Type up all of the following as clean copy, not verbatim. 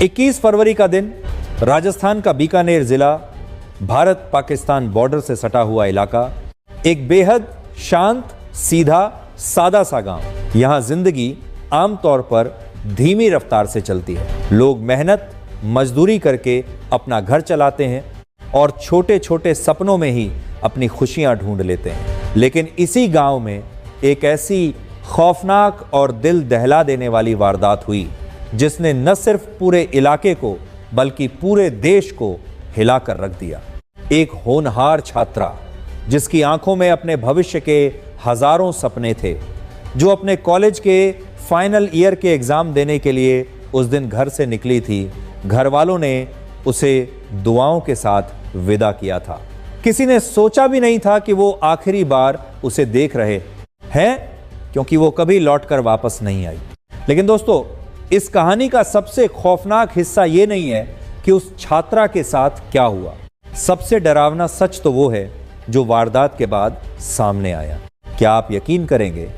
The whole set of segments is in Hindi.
21 फरवरी का दिन, राजस्थान का बीकानेर जिला, भारत पाकिस्तान बॉर्डर से सटा हुआ इलाका, एक बेहद शांत, सीधा, सादा सा गांव। यहां जिंदगी आमतौर पर धीमी रफ्तार से चलती है। लोग मेहनत मजदूरी करके अपना घर चलाते हैं और छोटे छोटे सपनों में ही अपनी खुशियां ढूंढ लेते हैं। लेकिन इसी गांव में एक ऐसी खौफनाक और दिल दहला देने वाली वारदात हुई जिसने न सिर्फ पूरे इलाके को बल्कि पूरे देश को हिलाकर रख दिया। एक होनहार छात्रा जिसकी आंखों में अपने भविष्य के हजारों सपने थे, जो अपने कॉलेज के फाइनल ईयर के एग्जाम देने के लिए उस दिन घर से निकली थी। घर वालों ने उसे दुआओं के साथ विदा किया था। किसी ने सोचा भी नहीं था कि वो आखिरी बार उसे देख रहे हैं, क्योंकि वो कभी लौटकर वापस नहीं आई। लेकिन दोस्तों, इस कहानी का सबसे खौफनाक हिस्सा ये नहीं है कि उस छात्रा के साथ क्या हुआ। सबसे डरावना सच तो वो है जो वारदात के बाद सामने आया। क्या आप यकीन करेंगे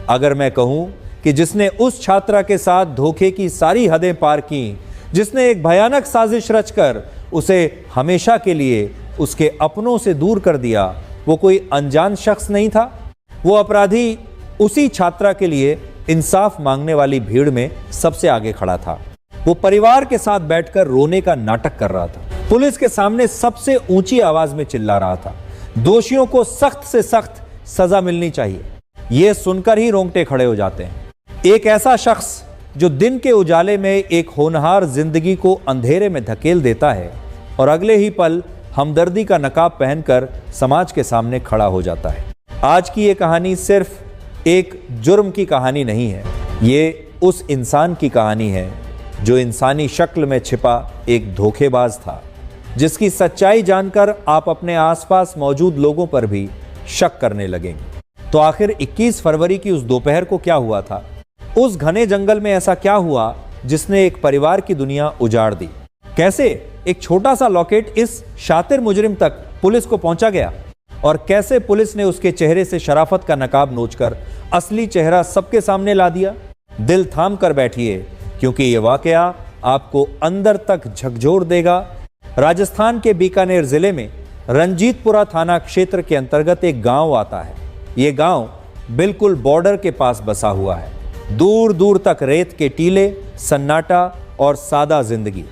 अगर मैं कहूं कि जिसने उस छात्रा के साथ धोखे की सारी हदें पार की, जिसने एक भयानक साजिश रचकर उसे हमेशा के लिए उसके अपनों से दूर कर दिया, वो कोई अनजान शख्स नहीं था। वो अपराधी उसी छात्रा के लिए इंसाफ मांगने वाली भीड़ में सबसे आगे खड़ा था। वो परिवार के साथ बैठकर रोने का नाटक कर रहा था। पुलिस के सामने सबसे ऊंची आवाज में चिल्ला रहा था, दोषियों को सख्त से सख्त सजा मिलनी चाहिए। यह सुनकर ही रोंगटे खड़े हो जाते हैं। एक ऐसा शख्स जो दिन के उजाले में एक होनहार जिंदगी को अंधेरे में धकेल देता है और अगले ही पल हमदर्दी का नकाब पहनकर समाज के सामने खड़ा हो जाता है। आज की यह कहानी सिर्फ एक जुर्म की कहानी नहीं है, ये उस इंसान की कहानी है जो इंसानी शक्ल में छिपा एक धोखेबाज था, जिसकी सच्चाई जानकर आप अपने आसपास मौजूद लोगों पर भी शक करने लगेंगे। तो आखिर 21 फरवरी की उस दोपहर को क्या हुआ था? उस घने जंगल में ऐसा क्या हुआ जिसने एक परिवार की दुनिया उजाड़ दी? कैसे एक छोटा सा लॉकेट इस शातिर मुजरिम तक पुलिस को पहुंचा गया? और कैसे पुलिस ने उसके चेहरे से शराफत का नकाब नोचकर असली चेहरा सबके सामने ला दिया? दिल थाम कर बैठिए, क्योंकि यह वाकया आपको अंदर तक झकझोर देगा। राजस्थान के बीकानेर जिले में रंजीतपुरा थाना क्षेत्र के अंतर्गत एक गांव आता है। यह गांव बिल्कुल बॉर्डर के पास बसा हुआ है। दूर दूर तक रेत के टीले, सन्नाटा और सादा जिंदगी।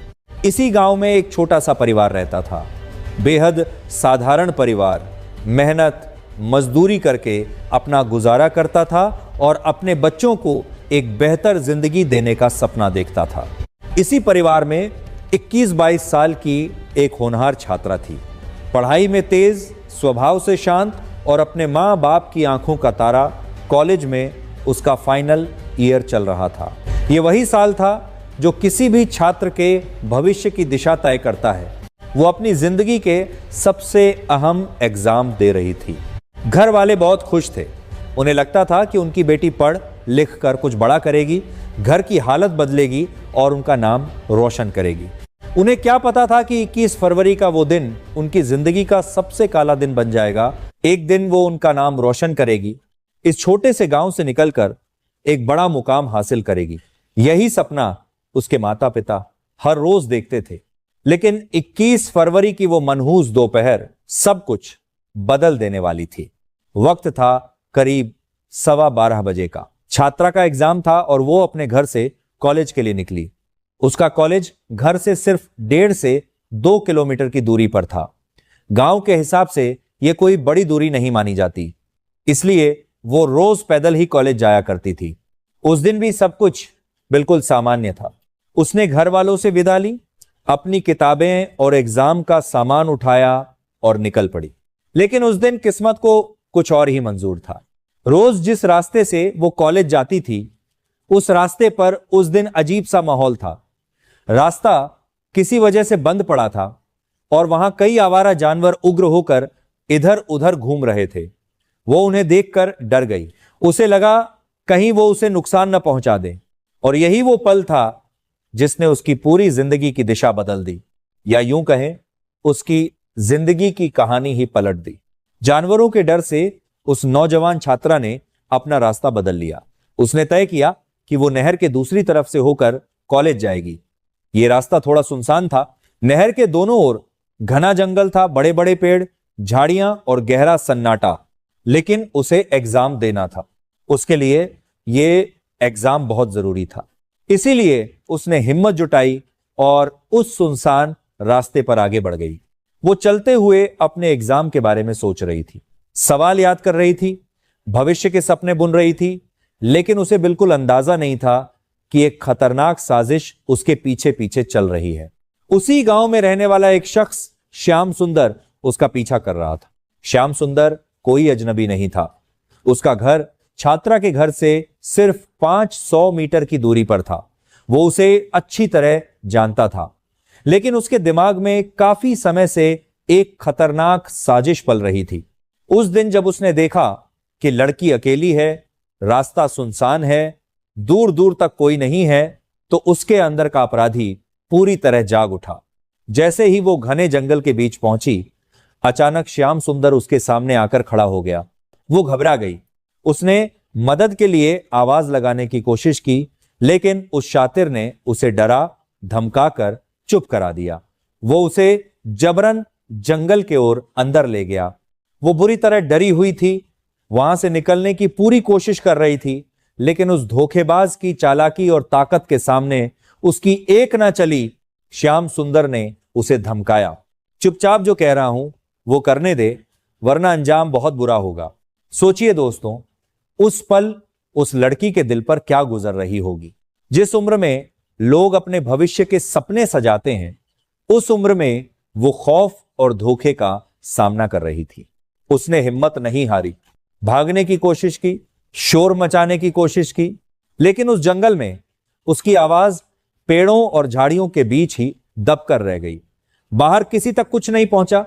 इसी गांव में एक छोटा सा परिवार रहता था, बेहद साधारण परिवार। मेहनत मजदूरी करके अपना गुजारा करता था और अपने बच्चों को एक बेहतर जिंदगी देने का सपना देखता था। इसी परिवार में 21-22 साल की एक होनहार छात्रा थी, पढ़ाई में तेज, स्वभाव से शांत और अपने माँ बाप की आंखों का तारा। कॉलेज में उसका फाइनल ईयर चल रहा था। यह वही साल था जो किसी भी छात्र के भविष्य की दिशा तय करता है। वो अपनी जिंदगी के सबसे अहम एग्जाम दे रही थी। घर वाले बहुत खुश थे। उन्हें लगता था कि उनकी बेटी पढ़ लिख कर कुछ बड़ा करेगी, घर की हालत बदलेगी और उनका नाम रोशन करेगी। उन्हें क्या पता था कि 21 फरवरी का वो दिन उनकी जिंदगी का सबसे काला दिन बन जाएगा। एक दिन वो उनका नाम रोशन करेगी, इस छोटे से गांव से निकलकर एक बड़ा मुकाम हासिल करेगी। यही सपना उसके माता पिता हर रोज देखते थे। लेकिन 21 फरवरी की वो मनहूस दोपहर सब कुछ बदल देने वाली थी। वक्त था करीब 12:15 बजे का। छात्रा का एग्जाम था और वो अपने घर से कॉलेज के लिए निकली। उसका कॉलेज घर से सिर्फ 1.5 से 2 किलोमीटर की दूरी पर था। गांव के हिसाब से यह कोई बड़ी दूरी नहीं मानी जाती, इसलिए वो रोज पैदल ही कॉलेज जाया करती थी। उस दिन भी सब कुछ बिल्कुल सामान्य था। उसने घर वालों से विदा ली, अपनी किताबें और एग्जाम का सामान उठाया और निकल पड़ी। लेकिन उस दिन किस्मत को कुछ और ही मंजूर था। रोज जिस रास्ते से वो कॉलेज जाती थी, उस रास्ते पर उस दिन अजीब सा माहौल था। रास्ता किसी वजह से बंद पड़ा था और वहां कई आवारा जानवर उग्र होकर इधर उधर घूम रहे थे। वो उन्हें देखकर डर गई। उसे लगा कहीं वो उसे नुकसान न पहुंचा दे। और यही वो पल था जिसने उसकी पूरी जिंदगी की दिशा बदल दी, या यूं कहें उसकी जिंदगी की कहानी ही पलट दी। जानवरों के डर से उस नौजवान छात्रा ने अपना रास्ता बदल लिया। उसने तय किया कि वो नहर के दूसरी तरफ से होकर कॉलेज जाएगी। ये रास्ता थोड़ा सुनसान था। नहर के दोनों ओर घना जंगल था, बड़े बड़े पेड़, झाड़ियां और गहरा सन्नाटा। लेकिन उसे एग्जाम देना था, उसके लिए ये एग्जाम बहुत जरूरी था। इसीलिए उसने हिम्मत जुटाई और उस सुनसान रास्ते पर आगे बढ़ गई। वो चलते हुए अपने एग्जाम के बारे में सोच रही थी, सवाल याद कर रही थी, भविष्य के सपने बुन रही थी। लेकिन उसे बिल्कुल अंदाजा नहीं था कि एक खतरनाक साजिश उसके पीछे पीछे चल रही है। उसी गांव में रहने वाला एक शख्स श्याम सुंदर उसका पीछा कर रहा था। श्याम सुंदर कोई अजनबी नहीं था। उसका घर छात्रा के घर से सिर्फ 500 मीटर की दूरी पर था। वो उसे अच्छी तरह जानता था, लेकिन उसके दिमाग में काफी समय से एक खतरनाक साजिश पल रही थी। उस दिन जब उसने देखा कि लड़की अकेली है, रास्ता सुनसान है, दूर दूर तक कोई नहीं है, तो उसके अंदर का अपराधी पूरी तरह जाग उठा। जैसे ही वो घने जंगल के बीच पहुंची, अचानक श्याम सुंदर उसके सामने आकर खड़ा हो गया। वो घबरा गई। उसने मदद के लिए आवाज लगाने की कोशिश की, लेकिन उस शातिर ने उसे डरा धमकाकर चुप करा दिया। वो उसे जबरन जंगल के ओर अंदर ले गया। वो बुरी तरह डरी हुई थी, वहां से निकलने की पूरी कोशिश कर रही थी, लेकिन उस धोखेबाज की चालाकी और ताकत के सामने उसकी एक ना चली। श्याम सुंदर ने उसे धमकाया, चुपचाप जो कह रहा हूं वो करने दे, वरना अंजाम बहुत बुरा होगा। सोचिए दोस्तों, उस पल उस लड़की के दिल पर क्या गुजर रही होगी। जिस उम्र में लोग अपने भविष्य के सपने सजाते हैं, उस उम्र में वो खौफ और धोखे का सामना कर रही थी। उसने हिम्मत नहीं हारी, भागने की कोशिश की, शोर मचाने की कोशिश की, लेकिन उस जंगल में उसकी आवाज पेड़ों और झाड़ियों के बीच ही दब कर रह गई। बाहर किसी तक कुछ नहीं पहुंचा।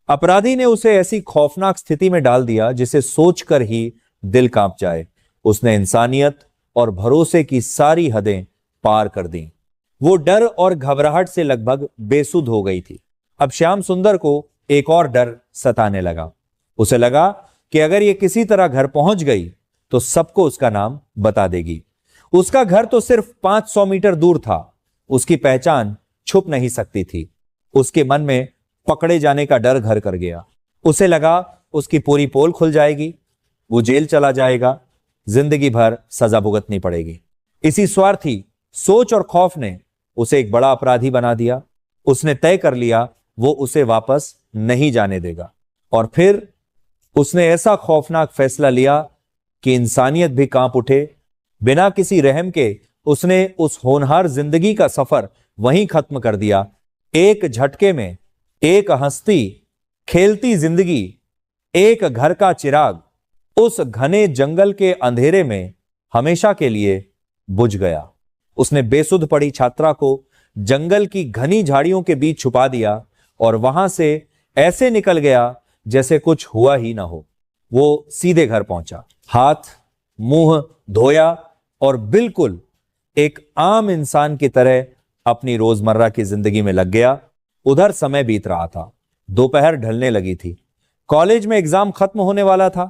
अपराधी ने उसे ऐसी खौफनाक स्थिति में डाल दिया जिसे सोचकर ही दिल कांप जाए। उसने इंसानियत और भरोसे की सारी हदें पार कर दी। वो डर और घबराहट से लगभग बेसुध हो गई थी। अब श्याम सुंदर को एक और डर सताने लगा। उसे लगा कि अगर ये किसी तरह घर पहुंच गई तो सबको उसका नाम बता देगी। उसका घर तो सिर्फ 500 मीटर दूर था। उसकी पहचान छुप नहीं सकती थी। उसके मन में पकड़े जाने का डर घर कर गया। उसे लगा उसकी पूरी पोल खुल जाएगी, वो जेल चला जाएगा, जिंदगी भर सजा भुगतनी पड़ेगी। इसी स्वार्थी सोच और खौफ ने उसे एक बड़ा अपराधी बना दिया। उसने तय कर लिया वो उसे वापस नहीं जाने देगा। और फिर उसने ऐसा खौफनाक फैसला लिया कि इंसानियत भी कांप उठे। बिना किसी रहम के उसने उस होनहार जिंदगी का सफर वहीं खत्म कर दिया। एक झटके में एक हंसती खेलती जिंदगी, एक घर का चिराग उस घने जंगल के अंधेरे में हमेशा के लिए बुझ गया। उसने बेसुध पड़ी छात्रा को जंगल की घनी झाड़ियों के बीच छुपा दिया और वहां से ऐसे निकल गया जैसे कुछ हुआ ही ना हो। वो सीधे घर पहुंचा, हाथ मुंह धोया और बिल्कुल एक आम इंसान की तरह अपनी रोजमर्रा की जिंदगी में लग गया। उधर समय बीत रहा था, दोपहर ढलने लगी थी, कॉलेज में एग्जाम खत्म होने वाला था।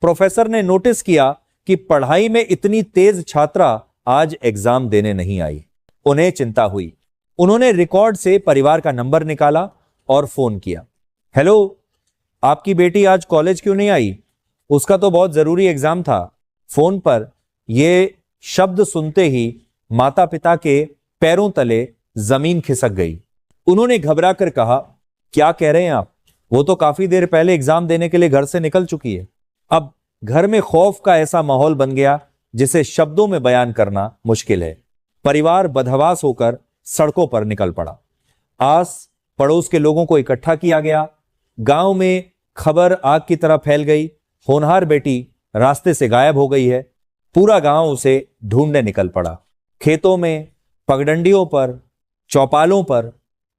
प्रोफेसर ने नोटिस किया कि पढ़ाई में इतनी तेज छात्रा आज एग्जाम देने नहीं आई। उन्हें चिंता हुई। उन्होंने रिकॉर्ड से परिवार का नंबर निकाला और फोन किया। हेलो, आपकी बेटी आज कॉलेज क्यों नहीं आई? उसका तो बहुत जरूरी एग्जाम था। फोन पर यह शब्द सुनते ही माता पिता के पैरों तले जमीन खिसक गई। उन्होंने घबरा कर कहा, क्या कह रहे हैं आप? वो तो काफी देर पहले एग्जाम देने के लिए घर से निकल चुकी है। अब घर में खौफ का ऐसा माहौल बन गया जिसे शब्दों में बयान करना मुश्किल है। परिवार बदहवास होकर सड़कों पर निकल पड़ा। आस पड़ोस के लोगों को इकट्ठा किया गया। गांव में खबर आग की तरह फैल गई। होनहार बेटी रास्ते से गायब हो गई है। पूरा गांव उसे ढूंढने निकल पड़ा। खेतों में, पगडंडियों पर, चौपालों पर,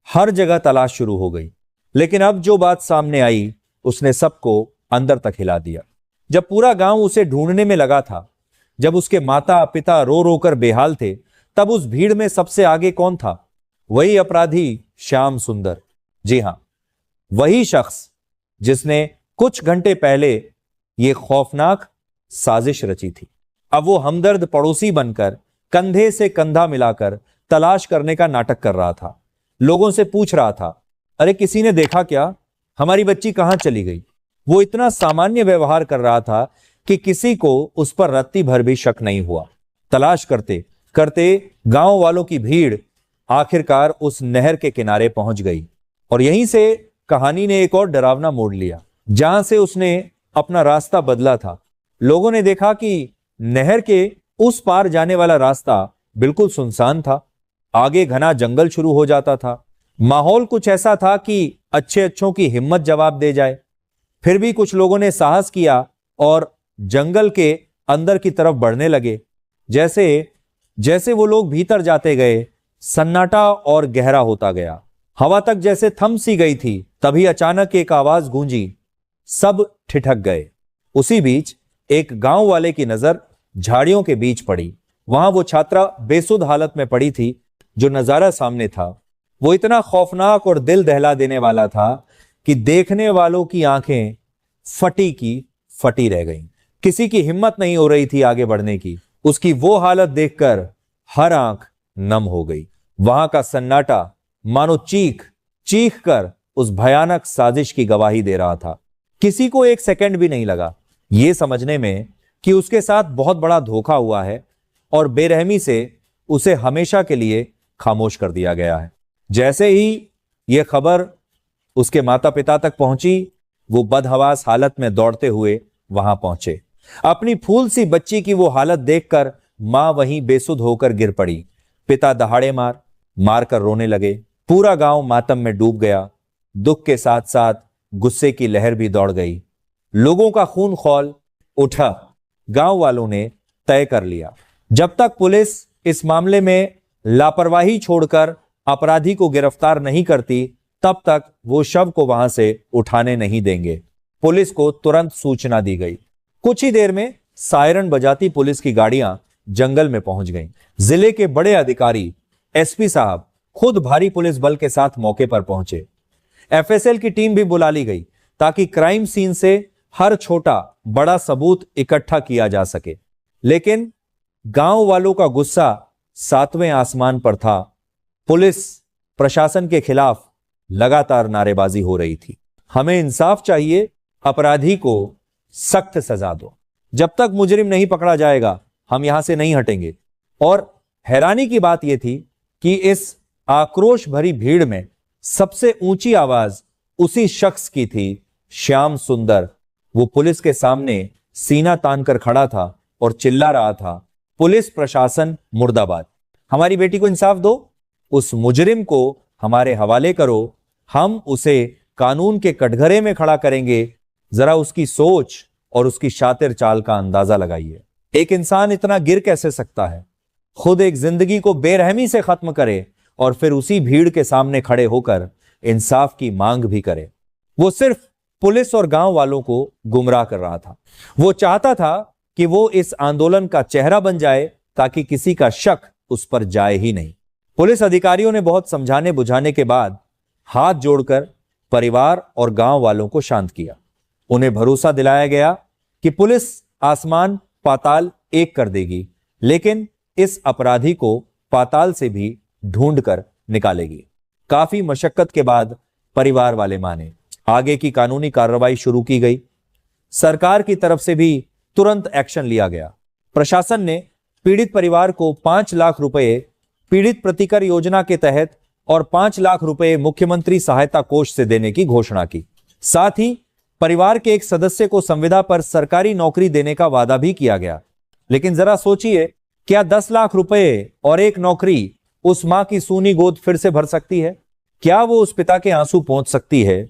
हर जगह तलाश शुरू हो गई। लेकिन अब जो बात सामने आई उसने सबको अंदर तक हिला दिया। जब पूरा गांव उसे ढूंढने में लगा था, जब उसके माता पिता रो रो कर बेहाल थे, तब उस भीड़ में सबसे आगे कौन था? वही अपराधी श्याम सुंदर। जी हां, वही शख्स जिसने कुछ घंटे पहले यह खौफनाक साजिश रची थी। अब वो हमदर्द पड़ोसी बनकर कंधे से कंधा मिलाकर तलाश करने का नाटक कर रहा था। लोगों से पूछ रहा था, अरे किसी ने देखा क्या, हमारी बच्ची कहां चली गई। वो इतना सामान्य व्यवहार कर रहा था कि किसी को उस पर रत्ती भर भी शक नहीं हुआ। तलाश करते करते गांव वालों की भीड़ आखिरकार उस नहर के किनारे पहुंच गई और यहीं से कहानी ने एक और डरावना मोड़ लिया। जहां से उसने अपना रास्ता बदला था, लोगों ने देखा कि नहर के उस पार जाने वाला रास्ता बिल्कुल सुनसान था। आगे घना जंगल शुरू हो जाता था। माहौल कुछ ऐसा था कि अच्छे अच्छों की हिम्मत जवाब दे जाए। फिर भी कुछ लोगों ने साहस किया और जंगल के अंदर की तरफ बढ़ने लगे। जैसे जैसे वो लोग भीतर जाते गए, सन्नाटा और गहरा होता गया। हवा तक जैसे थम सी गई थी। तभी अचानक एक आवाज गूंजी। सब ठिठक गए। उसी बीच एक गांव वाले की नजर झाड़ियों के बीच पड़ी। वहां वो छात्रा बेसुध हालत में पड़ी थी। जो नजारा सामने था वो इतना खौफनाक और दिल दहला देने वाला था कि देखने वालों की आंखें फटी की फटी रह गईं। किसी की हिम्मत नहीं हो रही थी आगे बढ़ने की। उसकी वो हालत देखकर हर आंख नम हो गई। वहां का सन्नाटा मानो चीख चीख कर उस भयानक साजिश की गवाही दे रहा था। किसी को एक सेकंड भी नहीं लगा यह समझने में कि उसके साथ बहुत बड़ा धोखा हुआ है और बेरहमी से उसे हमेशा के लिए खामोश कर दिया गया है। जैसे ही यह खबर उसके माता पिता तक पहुंची, वो बदहवास हालत में दौड़ते हुए वहां पहुंचे। अपनी फूल सी बच्ची की वो हालत देखकर मां वहीं बेसुध होकर गिर पड़ी। पिता दहाड़े मार कर रोने लगे। पूरा गांव मातम में डूब गया। दुख के साथ साथ गुस्से की लहर भी दौड़ गई। लोगों का खून खौल उठा। गांव वालों ने तय कर लिया, जब तक पुलिस इस मामले में लापरवाही छोड़कर अपराधी को गिरफ्तार नहीं करती, तब तक वो शव को वहां से उठाने नहीं देंगे। पुलिस को तुरंत सूचना दी गई। कुछ ही देर में सायरन बजाती पुलिस की गाड़ियां जंगल में पहुंच गईं। जिले के बड़े अधिकारी एसपी साहब खुद भारी पुलिस बल के साथ मौके पर पहुंचे। एफएसएल की टीम भी बुला ली गई ताकि क्राइम सीन से हर छोटा बड़ा सबूत इकट्ठा किया जा सके। लेकिन गांव वालों का गुस्सा सातवें आसमान पर था। पुलिस प्रशासन के खिलाफ लगातार नारेबाजी हो रही थी। हमें इंसाफ चाहिए, अपराधी को सख्त सजा दो। जब तक मुजरिम नहीं पकड़ा जाएगा हम यहां से नहीं हटेंगे। और हैरानी की बात यह थी कि इस आक्रोश भरी भीड़ में सबसे ऊंची आवाज उसी शख्स की थी, श्याम सुंदर। वो पुलिस के सामने सीना तान कर खड़ा था और चिल्ला रहा था, पुलिस प्रशासन मुर्दाबाद, हमारी बेटी को इंसाफ दो, उस मुजरिम को हमारे हवाले करो, हम उसे कानून के कटघरे में खड़ा करेंगे। जरा उसकी सोच और उसकी शातिर चाल का अंदाजा लगाइए। एक इंसान इतना गिर कैसे सकता है, खुद एक जिंदगी को बेरहमी से खत्म करे और फिर उसी भीड़ के सामने खड़े होकर इंसाफ की मांग भी करे। वो सिर्फ पुलिस और गांव वालों को गुमराह कर रहा था। वो चाहता था कि वो इस आंदोलन का चेहरा बन जाए ताकि किसी का शक उस पर जाए ही नहीं। पुलिस अधिकारियों ने बहुत समझाने बुझाने के बाद हाथ जोड़कर परिवार और गांव वालों को शांत किया। उन्हें भरोसा दिलाया गया कि पुलिस आसमान पाताल एक कर देगी, लेकिन इस अपराधी को पाताल से भी ढूंढ कर निकालेगी। काफी मशक्कत के बाद परिवार वाले माने। आगे की कानूनी कार्रवाई शुरू की गई। सरकार की तरफ से भी तुरंत एक्शन लिया गया। प्रशासन ने पीड़ित परिवार को 5 लाख रुपए पीड़ित प्रतिकर योजना के तहत और 5 लाख रुपए मुख्यमंत्री सहायता कोष से देने की घोषणा की। साथ ही परिवार के एक सदस्य को संविदा पर सरकारी नौकरी देने का वादा भी किया गया। लेकिन जरा सोचिए, क्या 10 लाख रुपए और एक नौकरी उस मां की सूनी गोद फिर से भर सकती है? क्या वो उस पिता के आंसू पहुंच सकती है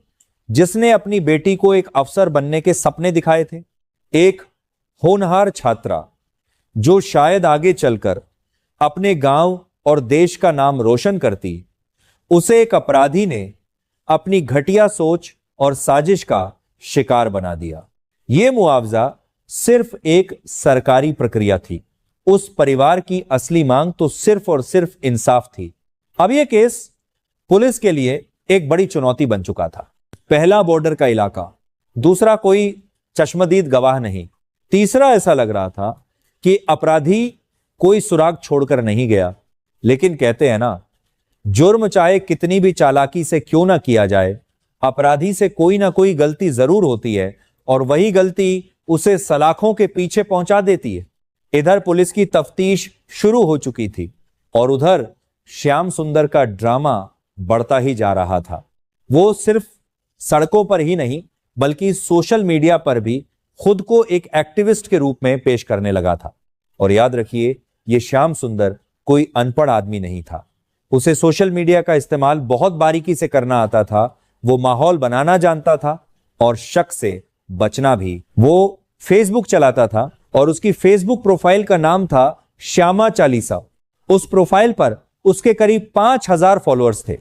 जिसने अपनी बेटी को एक अफसर बनने के सपने दिखाए थे? एक होनहार छात्रा जो शायद आगे चलकर अपने गांव और देश का नाम रोशन करती, उसे एक अपराधी ने अपनी घटिया सोच और साजिश का शिकार बना दिया। यह मुआवजा सिर्फ एक सरकारी प्रक्रिया थी। उस परिवार की असली मांग तो सिर्फ और सिर्फ इंसाफ थी। अब यह केस पुलिस के लिए एक बड़ी चुनौती बन चुका था। पहला बॉर्डर का इलाका, दूसरा कोई चश्मदीद गवाह नहीं, तीसरा ऐसा लग रहा था कि अपराधी कोई सुराग छोड़कर नहीं गया। लेकिन कहते हैं ना, जुर्म चाहे कितनी भी चालाकी से क्यों ना किया जाए, अपराधी से कोई ना कोई गलती जरूर होती है और वही गलती उसे सलाखों के पीछे पहुंचा देती है। इधर पुलिस की तफ्तीश शुरू हो चुकी थी और उधर श्याम सुंदर का ड्रामा बढ़ता ही जा रहा था। वो सिर्फ सड़कों पर ही नहीं बल्कि सोशल मीडिया पर भी खुद को एक एक्टिविस्ट के रूप में पेश करने लगा था। और याद रखिए, ये श्याम सुंदर कोई अनपढ़ आदमी नहीं था। उसे सोशल मीडिया का इस्तेमाल बहुत बारीकी से करना आता था। वो माहौल बनाना जानता था और शक से बचना भी। वो फेसबुक चलाता था और उसकी फेसबुक प्रोफाइल का नाम था श्यामा चालीसा। उस प्रोफाइल पर उसके करीब 5000 फॉलोअर्स थे।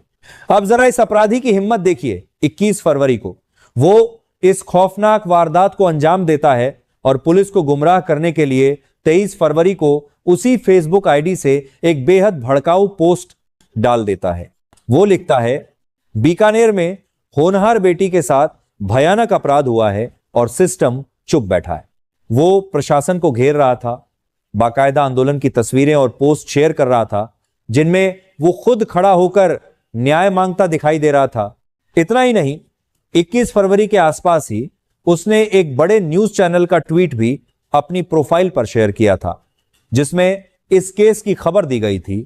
अब जरा इस अपराधी की हिम्मत देखिए। 21 फरवरी को वो इस खौफनाक वारदात को अंजाम देता है और पुलिस को गुमराह करने के लिए 23 फरवरी को उसी फेसबुक आईडी से एक बेहद भड़काऊ पोस्ट डाल देता है। वो लिखता है, बीकानेर में होनहार बेटी के साथ भयानक अपराध हुआ है और सिस्टम चुप बैठा है। वो प्रशासन को घेर रहा था, बाकायदा आंदोलन की तस्वीरें और पोस्ट शेयर कर रहा था जिनमें वो खुद खड़ा होकर न्याय मांगता दिखाई दे रहा था। इतना ही नहीं, 21 फरवरी के आसपास ही उसने एक बड़े न्यूज चैनल का ट्वीट भी अपनी प्रोफाइल पर शेयर किया था जिसमें इस केस की खबर दी गई थी।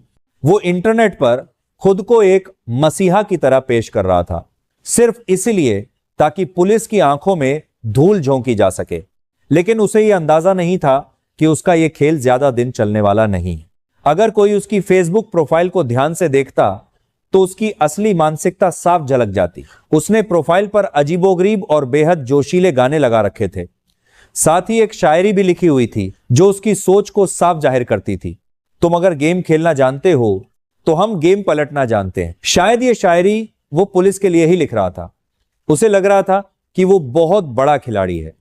वो इंटरनेट पर खुद को एक मसीहा की तरह पेश कर रहा था, सिर्फ इसलिए ताकि पुलिस की आंखों में धूल झोंकी जा सके। लेकिन उसे यह अंदाजा नहीं था कि उसका यह खेल ज्यादा दिन चलने वाला नहीं। अगर कोई उसकी फेसबुक प्रोफाइल को ध्यान से देखता तो उसकी असली मानसिकता साफ झलक जाती। उसने प्रोफाइल पर अजीबोगरीब और बेहद जोशीले गाने लगा रखे थे। साथ ही एक शायरी भी लिखी हुई थी जो उसकी सोच को साफ जाहिर करती थी। तुम अगर गेम खेलना जानते हो तो हम गेम पलटना जानते हैं। शायद ये शायरी वो पुलिस के लिए ही लिख रहा था। उसे लग रहा था कि वो बहुत बड़ा खिलाड़ी है।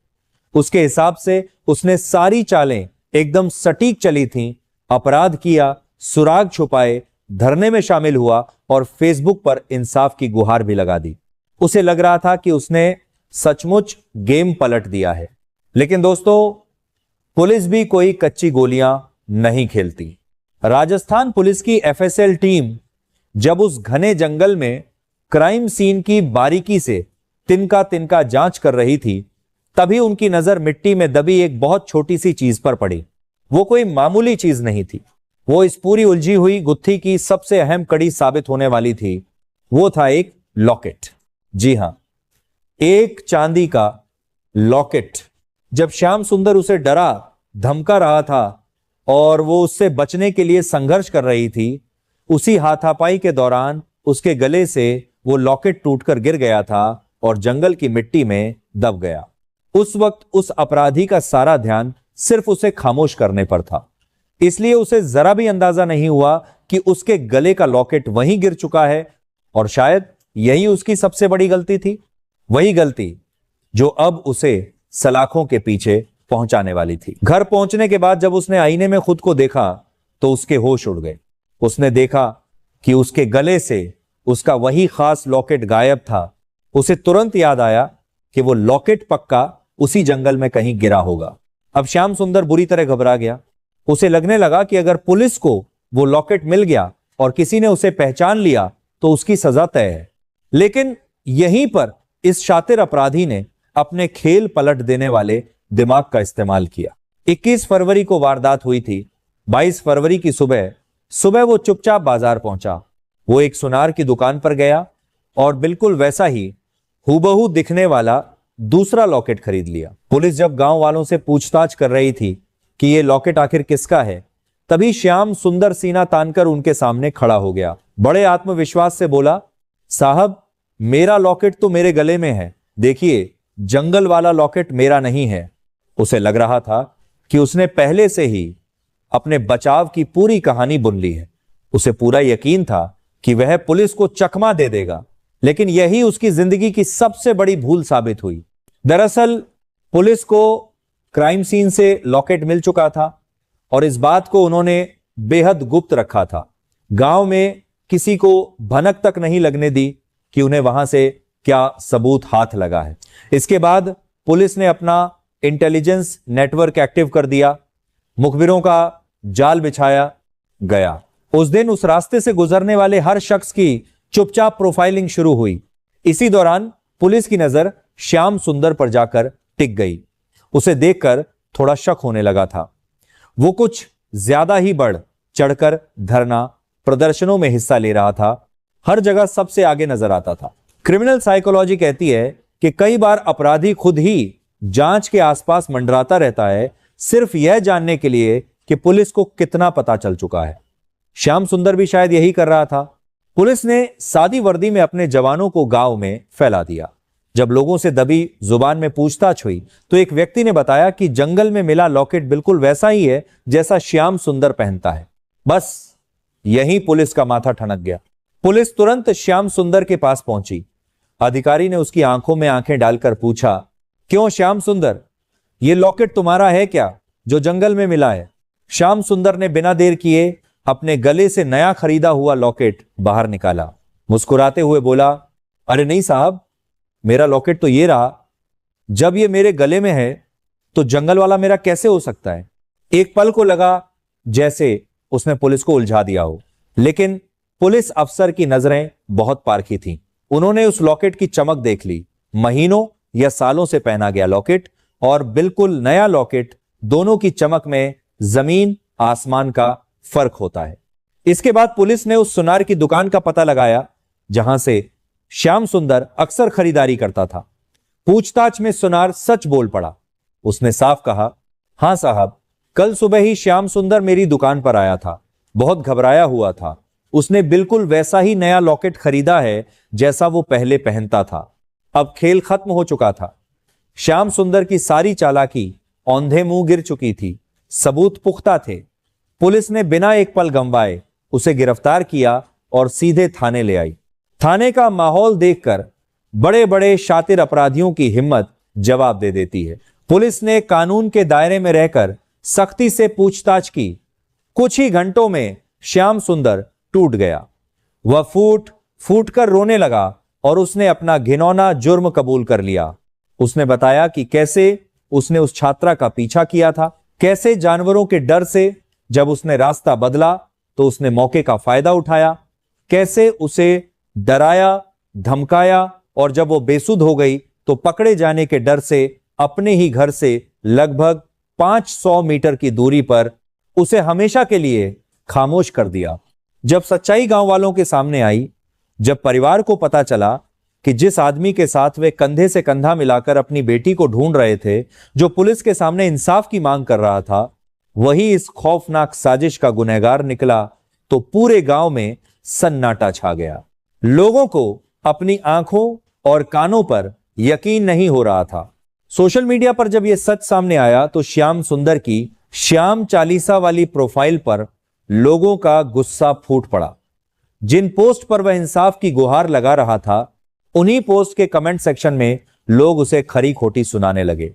उसके हिसाब से उसने सारी चालें एकदम सटीक चली थीं। अपराध किया, सुराग छुपाए, धरने में शामिल हुआ और फेसबुक पर इंसाफ की गुहार भी लगा दी। उसे लग रहा था कि उसने सचमुच गेम पलट दिया है। लेकिन दोस्तों, पुलिस भी कोई कच्ची गोलियां नहीं खेलती। राजस्थान पुलिस की एफएसएल टीम जब उस घने जंगल में क्राइम सीन की बारीकी से तिनका तिनका जांच कर रही थी, तभी उनकी नजर मिट्टी में दबी एक बहुत छोटी सी चीज पर पड़ी। वो कोई मामूली चीज नहीं थी, वो इस पूरी उलझी हुई गुत्थी की सबसे अहम कड़ी साबित होने वाली थी। वो था एक लॉकेट। जी हां, एक चांदी का लॉकेट। जब श्याम सुंदर उसे डरा धमका रहा था और वो उससे बचने के लिए संघर्ष कर रही थी, उसी हाथापाई के दौरान उसके गले से वो लॉकेट टूटकर गिर गया था और जंगल की मिट्टी में दब गया। उस वक्त उस अपराधी का सारा ध्यान सिर्फ उसे खामोश करने पर था, इसलिए उसे जरा भी अंदाजा नहीं हुआ कि उसके गले का लॉकेट वहीं गिर चुका है। और शायद यही उसकी सबसे बड़ी गलती थी, वही गलती जो अब उसे सलाखों के पीछे पहुंचाने वाली थी। घर पहुंचने के बाद जब उसने आईने में खुद को देखा तो उसके होश उड़ गए। उसने देखा कि उसके गले से उसका वही खास लॉकेट गायब था। उसे तुरंत याद आया कि वो लॉकेट पक्का उसी जंगल में कहीं गिरा होगा। अब श्याम सुंदर बुरी तरह घबरा गया। उसे लगने लगा कि अगर पुलिस को वो लॉकेट मिल गया और किसी ने उसे पहचान लिया तो उसकी सजा तय है। लेकिन यहीं पर इस शातिर अपराधी ने अपने खेल पलट देने वाले दिमाग का इस्तेमाल किया। 21 फरवरी को वारदात हुई थी। 22 फरवरी की सुबह वो चुपचाप बाजार पहुंचा। वो एक सुनार की दुकान पर गया और बिल्कुल वैसा ही हूबहू दिखने वाला दूसरा लॉकेट खरीद लिया। पुलिस जब गांव वालों से पूछताछ कर रही थी कि ये लॉकेट आखिर किसका है, तभी श्याम सुंदर सीना तानकर उनके सामने खड़ा हो गया। बड़े आत्मविश्वास से बोला, साहब मेरा लॉकेट तो मेरे गले में है, देखिए जंगल वाला लॉकेट मेरा नहीं है। उसे लग रहा था कि उसने पहले से ही अपने बचाव की पूरी कहानी बुन ली है। उसे पूरा यकीन था कि वह पुलिस को चकमा दे देगा, लेकिन यही उसकी जिंदगी की सबसे बड़ी भूल साबित हुई। दरअसल पुलिस को क्राइम सीन से लॉकेट मिल चुका था और इस बात को उन्होंने बेहद गुप्त रखा था। गांव में किसी को भनक तक नहीं लगने दी कि उन्हें वहां से क्या सबूत हाथ लगा है। इसके बाद पुलिस ने अपना इंटेलिजेंस नेटवर्क एक्टिव कर दिया, मुखबिरों का जाल बिछाया गया उस दिन उस रास्ते से गुजरने वाले हर शख्स की चुपचाप प्रोफाइलिंग शुरू हुई। इसी दौरान पुलिस की नजर श्याम सुंदर पर जाकर टिक गई। उसे देखकर थोड़ा शक होने लगा था। वो कुछ ज्यादा ही बढ़ चढ़कर धरना प्रदर्शनों में हिस्सा ले रहा था, हर जगह सबसे आगे नजर आता था। क्रिमिनल साइकोलॉजी कहती है कि कई बार अपराधी खुद ही जांच के आसपास मंडराता रहता है, सिर्फ यह जानने के लिए कि पुलिस को कितना पता चल चुका है। श्याम सुंदर भी शायद यही कर रहा था। पुलिस ने सादी वर्दी में अपने जवानों को गांव में फैला दिया। जब लोगों से दबी जुबान में पूछताछ हुई तो एक व्यक्ति ने बताया कि जंगल में मिला लॉकेट बिल्कुल वैसा ही है जैसा श्याम सुंदर पहनता है। बस यहीं पुलिस का माथा ठनक गया। पुलिस तुरंत श्याम सुंदर के पास पहुंची। अधिकारी ने उसकी आंखों में आंखें डालकर पूछा, क्यों श्याम सुंदर, यह लॉकेट तुम्हारा है क्या जो जंगल में मिला है? श्याम सुंदर ने बिना देर किए अपने गले से नया खरीदा हुआ लॉकेट बाहर निकाला। मुस्कुराते हुए बोला, अरे नहीं साहब, मेरा लॉकेट तो ये रहा। जब ये मेरे गले में है तो जंगल वाला मेरा कैसे हो सकता है? एक पल को लगा जैसे उसने पुलिस को उलझा दिया हो, लेकिन पुलिस अफसर की नजरें बहुत पारखी थीं। उन्होंने उस लॉकेट की चमक देख ली। महीनों या सालों से पहना गया लॉकेट और बिल्कुल नया लॉकेट, दोनों की चमक में जमीन आसमान का फर्क होता है। इसके बाद पुलिस ने उस सुनार की दुकान का पता लगाया जहां से श्याम सुंदर अक्सर खरीदारी करता था। पूछताछ में सुनार सच बोल पड़ा। उसने साफ कहा, हां साहब, कल सुबह ही श्याम सुंदर मेरी दुकान पर आया था। बहुत घबराया हुआ था। उसने बिल्कुल वैसा ही नया लॉकेट खरीदा है जैसा वो पहले पहनता था। अब खेल खत्म हो चुका था। श्याम सुंदर की सारी चालाकी औंधे मुंह गिर चुकी थी। सबूत पुख्ता थे। पुलिस ने बिना एक पल गंवाए उसे गिरफ्तार किया और सीधे थाने ले आई। थाने का माहौल देखकर बड़े बड़े शातिर अपराधियों की हिम्मत जवाब दे देती है। पुलिस ने कानून के दायरे में रहकर सख्ती से पूछताछ की। कुछ ही घंटों में श्याम सुंदर टूट गया। वह फूट फूट कर रोने लगा और उसने अपना घिनौना जुर्म कबूल कर लिया। उसने बताया कि कैसे उसने उस छात्रा का पीछा किया था, कैसे जानवरों के डर से जब उसने रास्ता बदला तो उसने मौके का फायदा उठाया, कैसे उसे डराया, धमकाया और जब वो बेसुध हो गई तो पकड़े जाने के डर से अपने ही घर से लगभग 500 मीटर की दूरी पर उसे हमेशा के लिए खामोश कर दिया। जब सच्चाई गांव वालों के सामने आई, जब परिवार को पता चला कि जिस आदमी के साथ वे कंधे से कंधा मिलाकर अपनी बेटी को ढूंढ रहे थे, जो पुलिस के सामने इंसाफ की मांग कर रहा था, वही इस खौफनाक साजिश का गुनहगार निकला, तो पूरे गांव में सन्नाटा छा गया। लोगों को अपनी आंखों और कानों पर यकीन नहीं हो रहा था। सोशल मीडिया पर जब यह सच सामने आया तो श्याम सुंदर की श्याम चालीसा वाली प्रोफाइल पर लोगों का गुस्सा फूट पड़ा। जिन पोस्ट पर वह इंसाफ की गुहार लगा रहा था, उन्हीं पोस्ट के कमेंट सेक्शन में लोग उसे खरी खोटी सुनाने लगे।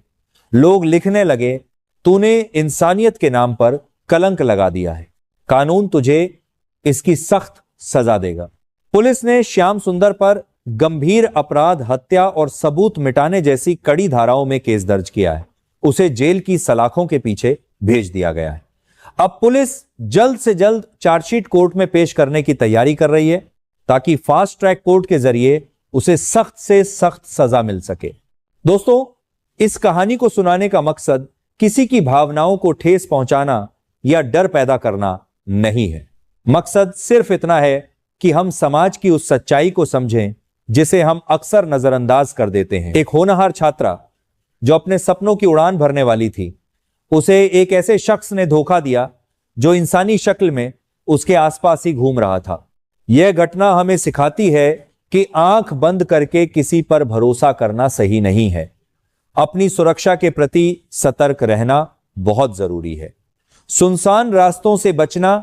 लोग लिखने लगे, तूने इंसानियत के नाम पर कलंक लगा दिया है, कानून तुझे इसकी सख्त सजा देगा। पुलिस ने श्याम सुंदर पर गंभीर अपराध, हत्या और सबूत मिटाने जैसी कड़ी धाराओं में केस दर्ज किया है। उसे जेल की सलाखों के पीछे भेज दिया गया है। अब पुलिस जल्द से जल्द चार्जशीट कोर्ट में पेश करने की तैयारी कर रही है ताकि फास्ट ट्रैक कोर्ट के जरिए उसे सख्त से सख्त सजा मिल सके। दोस्तों, इस कहानी को सुनाने का मकसद किसी की भावनाओं को ठेस पहुंचाना या डर पैदा करना नहीं है। मकसद सिर्फ इतना है कि हम समाज की उस सच्चाई को समझें जिसे हम अक्सर नजरअंदाज कर देते हैं। एक होनहार छात्रा जो अपने सपनों की उड़ान भरने वाली थी, उसे एक ऐसे शख्स ने धोखा दिया जो इंसानी शक्ल में उसके आसपास ही घूम रहा था। यह घटना हमें सिखाती है कि आंख बंद करके किसी पर भरोसा करना सही नहीं है। अपनी सुरक्षा के प्रति सतर्क रहना बहुत जरूरी है। सुनसान रास्तों से बचना,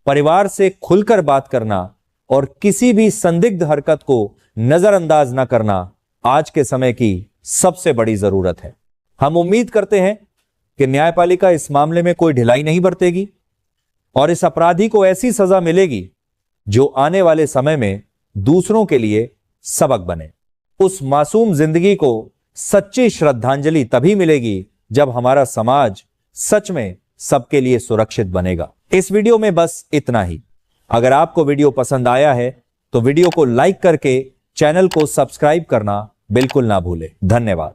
परिवार से खुलकर बात करना और किसी भी संदिग्ध हरकत को नजरअंदाज न करना आज के समय की सबसे बड़ी जरूरत है। हम उम्मीद करते हैं कि न्यायपालिका इस मामले में कोई ढिलाई नहीं बरतेगी और इस अपराधी को ऐसी सजा मिलेगी जो आने वाले समय में दूसरों के लिए सबक बने। उस मासूम जिंदगी को सच्ची श्रद्धांजलि तभी मिलेगी जब हमारा समाज सच में सबके लिए सुरक्षित बनेगा। इस वीडियो में बस इतना ही। अगर आपको वीडियो पसंद आया है तो वीडियो को लाइक करके चैनल को सब्सक्राइब करना बिल्कुल ना भूलें। धन्यवाद।